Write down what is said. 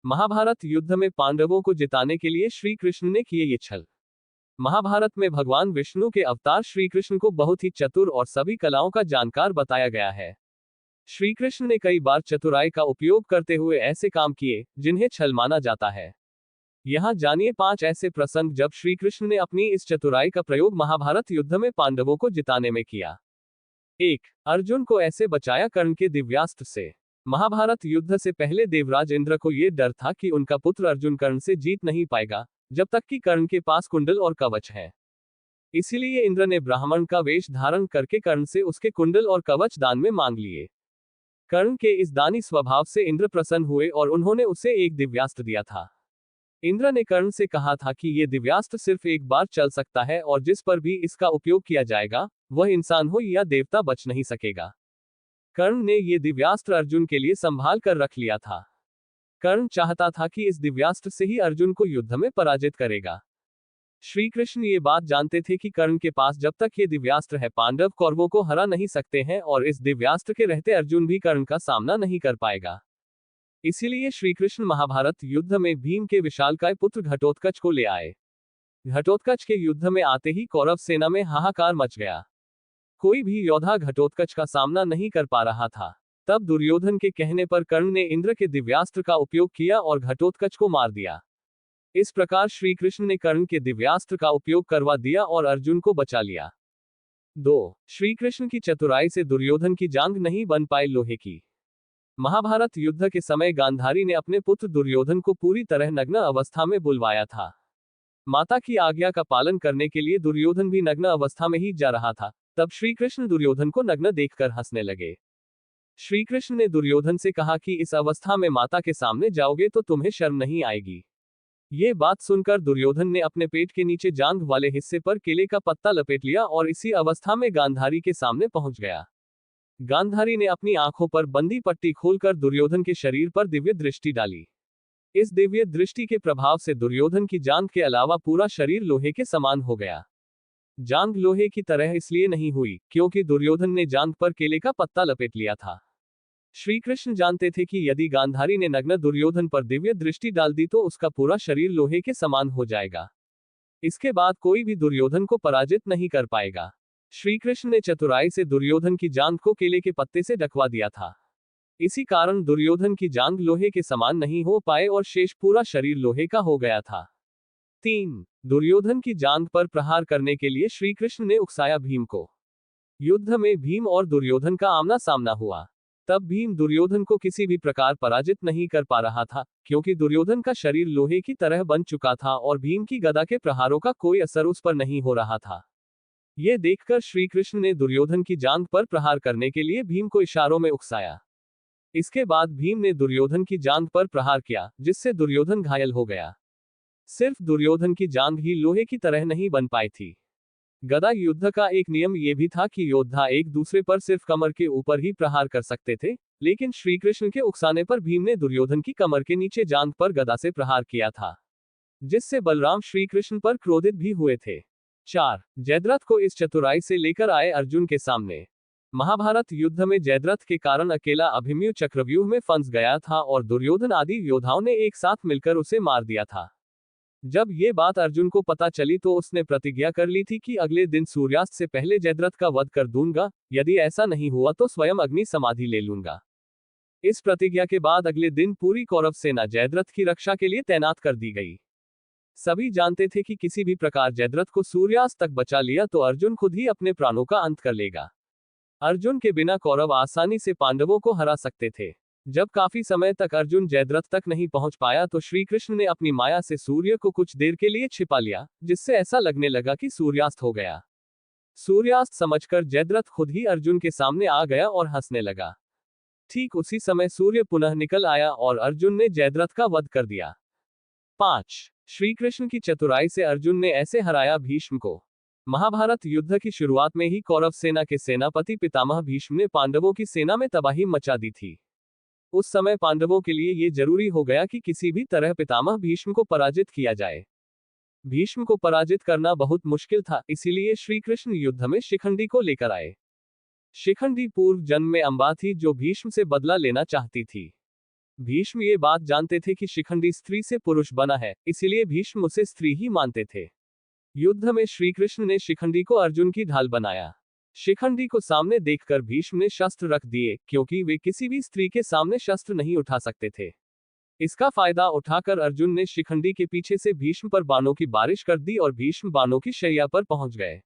महाभारत युद्ध में पांडवों को जिताने के लिए श्री कृष्ण ने किए ये छल। महाभारत में भगवान विष्णु के अवतार श्री कृष्ण को बहुत ही चतुर और सभी कलाओं का जानकार बताया गया है। श्री कृष्ण ने कई बार चतुराई का उपयोग करते हुए ऐसे काम किए जिन्हें छल माना जाता है। यहाँ जानिए 5 ऐसे प्रसंग जब श्री कृष्ण ने अपनी इस चतुराई का प्रयोग महाभारत युद्ध में पांडवों को जिताने में किया। 1. अर्जुन को ऐसे बचाया कर्ण के दिव्यास्त्र से। महाभारत युद्ध से पहले देवराज इंद्र को यह डर था कि उनका पुत्र अर्जुन कर्ण से जीत नहीं पाएगा जब तक कि कर्ण के पास कुंडल और कवच है। इसीलिए इंद्र ने ब्राह्मण का वेश धारण करके कर्ण से उसके कुंडल और कवच दान में मांग लिए। कर्ण के इस दानी स्वभाव से इंद्र प्रसन्न हुए और उन्होंने उसे एक दिव्यास्त्र दिया था। इंद्र ने कर्ण से कहा था कि यह दिव्यास्त्र सिर्फ एक बार चल सकता है और जिस पर भी इसका उपयोग किया जाएगा वह इंसान हो या देवता बच नहीं सकेगा। कर्ण ने यह दिव्यास्त्र अर्जुन के लिए संभाल कर रख लिया था। कर्ण चाहता था कि इस दिव्यास्त्र से ही अर्जुन को युद्ध में पराजित करेगा। श्री कृष्ण ये बात जानते थे कि कर्ण के पास जब तक ये दिव्यास्त्र है पांडव कौरवों को हरा नहीं सकते हैं और इस दिव्यास्त्र के रहते अर्जुन भी कर्ण का सामना नहीं कर पाएगा। इसीलिए श्री कृष्ण महाभारत युद्ध में भीम के विशालकाय पुत्र घटोत्कच को ले आए। घटोत्कच के युद्ध में आते ही कौरव सेना में हाहाकार मच गया। कोई भी योद्धा घटोत्कच का सामना नहीं कर पा रहा था। तब दुर्योधन के कहने पर कर्ण ने इंद्र के दिव्यास्त्र का उपयोग किया और घटोत्कच को मार दिया। इस प्रकार श्री कृष्ण ने कर्ण के दिव्यास्त्र का उपयोग करवा दिया और अर्जुन को बचा लिया। 2. श्री कृष्ण की चतुराई से दुर्योधन की जांघ नहीं बन पाई लोहे की। महाभारत युद्ध के समय गांधारी ने अपने पुत्र दुर्योधन को पूरी तरह नग्न अवस्था में बुलवाया था। माता की आज्ञा का पालन करने के लिए दुर्योधन भी नग्न अवस्था में ही जा रहा था। तब श्री कृष्ण दुर्योधन को नग्न देखकर हंसने लगे। श्री कृष्ण ने दुर्योधन से कहा कि इस अवस्था में माता के सामने जाओगे तो तुम्हें शर्म नहीं आएगी। ये बात सुनकर दुर्योधन ने अपने पेट के नीचे जांघ वाले हिस्से पर केले का पत्ता लपेट लिया और इसी अवस्था में गांधारी के सामने पहुंच गया। गांधारी ने अपनी आंखों पर बंदी पट्टी खोलकर दुर्योधन के शरीर पर दिव्य दृष्टि डाली। इस दिव्य दृष्टि के प्रभाव से दुर्योधन की जांघ के अलावा पूरा शरीर लोहे के समान हो गया। जांघ लोहे की तरह इसलिए नहीं हुई क्योंकि दुर्योधन ने जांघ पर केले का पत्ता लपेट लिया था। श्री कृष्ण जानते थे कि यदि गांधारी ने नग्न दुर्योधन पर दिव्य दृष्टि डाल दी तो उसका पूरा शरीर लोहे के समान हो जाएगा। इसके बाद कोई भी दुर्योधन को पराजित नहीं कर पाएगा। श्री कृष्ण ने चतुराई से दुर्योधन की जांघ को केले के पत्ते से ढकवा दिया था। इसी कारण दुर्योधन की जांघ लोहे के समान नहीं हो पाए और शेष पूरा शरीर लोहे का हो गया था। 3. दुर्योधन की जांघ पर प्रहार करने के लिए श्री कृष्ण ने उकसाया भीम को। युद्ध में भीम और दुर्योधन का आमना सामना हुआ। तब भीम दुर्योधन को किसी भी प्रकार पराजित नहीं कर पा रहा था क्योंकि दुर्योधन का शरीर लोहे की तरह बन चुका था और भीम की गदा के प्रहारों का कोई असर उस पर नहीं हो रहा था। यह देखकर श्री कृष्ण ने दुर्योधन की जांघ पर प्रहार करने के लिए भीम को इशारों में उकसाया। इसके बाद भीम ने दुर्योधन की जांघ पर प्रहार किया जिससे दुर्योधन घायल हो गया। सिर्फ दुर्योधन की जांघ ही लोहे की तरह नहीं बन पाई थी। गदा युद्ध का एक नियम यह भी था कि योद्धा एक दूसरे पर सिर्फ कमर के ऊपर ही प्रहार कर सकते थे, लेकिन श्री कृष्ण के उकसाने पर भीम ने दुर्योधन की कमर के नीचे जांघ पर गदा से प्रहार किया था, जिससे बलराम श्री कृष्ण पर क्रोधित भी हुए थे। 4. जयद्रथ को इस चतुराई से लेकर आए अर्जुन के सामने। महाभारत युद्ध में जयद्रथ के कारण अकेला अभिमन्यु चक्रव्यूह में फंस गया था और दुर्योधन आदि योद्धाओं ने एक साथ मिलकर उसे मार दिया था। जब ये बात अर्जुन को पता चली तो उसने प्रतिज्ञा कर ली थी कि अगले दिन सूर्यास्त से पहले जयद्रथ का वध कर दूंगा, यदि ऐसा नहीं हुआ तो स्वयं अग्नि समाधि ले लूंगा। इस प्रतिज्ञा के बाद अगले दिन पूरी कौरव सेना जयद्रथ की रक्षा के लिए तैनात कर दी गई। सभी जानते थे कि किसी भी प्रकार जयद्रथ को सूर्यास्त तक बचा लिया तो अर्जुन खुद ही अपने प्राणों का अंत कर लेगा। अर्जुन के बिना कौरव आसानी से पांडवों को हरा सकते थे। जब काफी समय तक अर्जुन जयद्रथ तक नहीं पहुंच पाया तो श्री कृष्ण ने अपनी माया से सूर्य को कुछ देर के लिए छिपा लिया, जिससे ऐसा लगने लगा कि सूर्यास्त हो गया। सूर्यास्त समझकर जयद्रथ खुद ही अर्जुन के सामने आ गया और हंसने लगा। ठीक उसी समय सूर्य पुनः निकल आया और अर्जुन ने जयद्रथ का वध कर दिया। 5. श्री कृष्ण की चतुराई से अर्जुन ने ऐसे हराया भीष्म को। महाभारत युद्ध की शुरुआत में ही कौरव सेना के सेनापति पितामह भीष्म ने पांडवों की सेना में तबाही मचा दी थी। उस समय पांडवों के लिए यह जरूरी हो गया कि किसी भी तरह पितामह भीष्म को पराजित किया जाए। भीष्म को पराजित करना बहुत मुश्किल था, इसीलिए श्री कृष्ण युद्ध में शिखंडी को लेकर आए। शिखंडी पूर्व जन्म में अंबा थी जो भीष्म से बदला लेना चाहती थी। भीष्म ये बात जानते थे कि शिखंडी स्त्री से पुरुष बना है, इसीलिए भीष्म उसे स्त्री ही मानते थे। युद्ध में श्री कृष्ण ने शिखंडी को अर्जुन की ढाल बनाया। शिखंडी को सामने देखकर भीष्म ने शस्त्र रख दिए, क्योंकि वे किसी भी स्त्री के सामने शस्त्र नहीं उठा सकते थे। इसका फायदा उठाकर अर्जुन ने शिखंडी के पीछे से भीष्म पर बाणों की बारिश कर दी और भीष्म बाणों की शैया पर पहुंच गए।